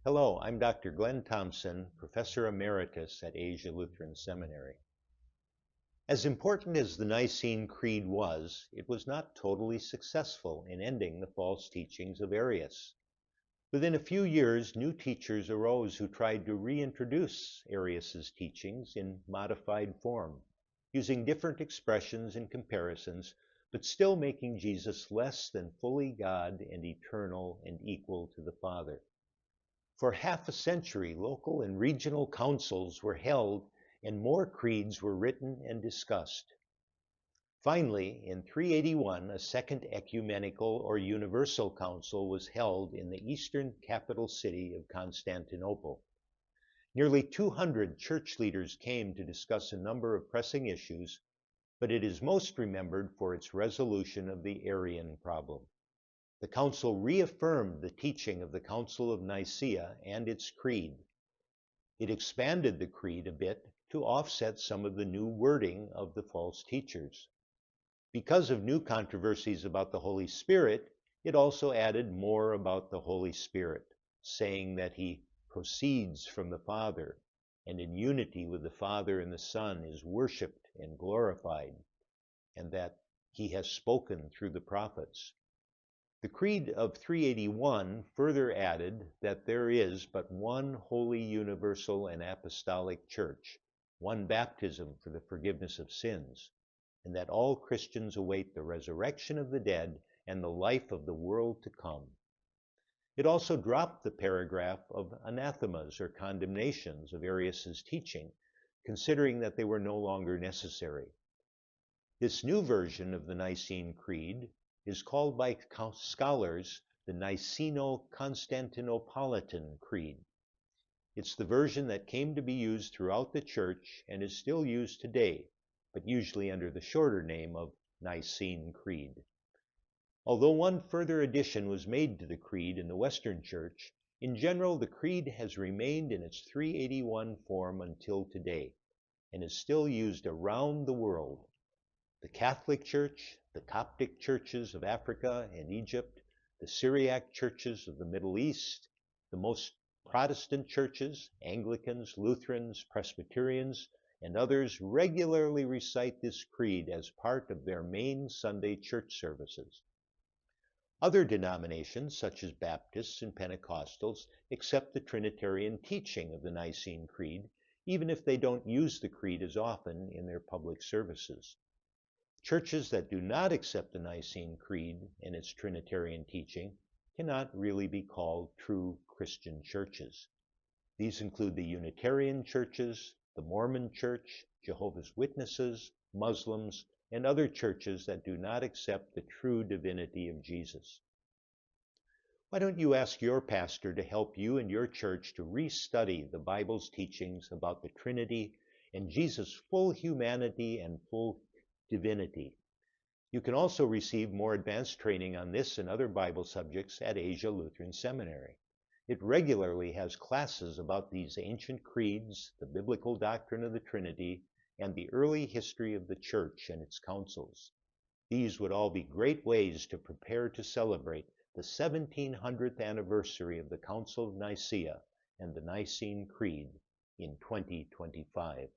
Hello, I'm Dr. Glenn Thompson, Professor Emeritus at Asia Lutheran Seminary. As important as the Nicene Creed was, it was not totally successful in ending the false teachings of Arius. Within a few years, new teachers arose who tried to reintroduce Arius's teachings in modified form, using different expressions and comparisons, but still making Jesus less than fully God and eternal and equal to the Father. For half a century, local and regional councils were held and more creeds were written and discussed. Finally, in 381, a second ecumenical or universal council was held in the eastern capital city of Constantinople. Nearly 200 church leaders came to discuss a number of pressing issues, but it is most remembered for its resolution of the Arian problem. The council reaffirmed the teaching of the Council of Nicaea and its creed. It expanded the creed a bit to offset some of the new wording of the false teachers. Because of new controversies about the Holy Spirit, it also added more about the Holy Spirit, saying that he proceeds from the Father, and in unity with the Father and the Son is worshipped and glorified, and that he has spoken through the prophets. The Creed of 381 further added that there is but one holy, universal, and apostolic church, one baptism for the forgiveness of sins, and that all Christians await the resurrection of the dead and the life of the world to come. It also dropped the paragraph of anathemas or condemnations of Arius's teaching, considering that they were no longer necessary. This new version of the Nicene Creed is called by scholars the Niceno-Constantinopolitan Creed. It's the version that came to be used throughout the Church and is still used today, but usually under the shorter name of Nicene Creed. Although one further addition was made to the Creed in the Western Church, in general the Creed has remained in its 381 form until today, and is still used around the world. The Catholic Church, the Coptic churches of Africa and Egypt, the Syriac churches of the Middle East, the most Protestant churches, Anglicans, Lutherans, Presbyterians, and others regularly recite this creed as part of their main Sunday church services. Other denominations, such as Baptists and Pentecostals, accept the Trinitarian teaching of the Nicene Creed, even if they don't use the creed as often in their public services. Churches that do not accept the Nicene Creed and its Trinitarian teaching cannot really be called true Christian churches. These include the Unitarian churches, the Mormon Church, Jehovah's Witnesses, Muslims, and other churches that do not accept the true divinity of Jesus. Why don't you ask your pastor to help you and your church to restudy the Bible's teachings about the Trinity and Jesus' full humanity and full divinity? You can also receive more advanced training on this and other Bible subjects at Asia Lutheran Seminary. It regularly has classes about these ancient creeds, the biblical doctrine of the Trinity, and the early history of the Church and its councils. These would all be great ways to prepare to celebrate the 1700th anniversary of the Council of Nicaea and the Nicene Creed in 2025.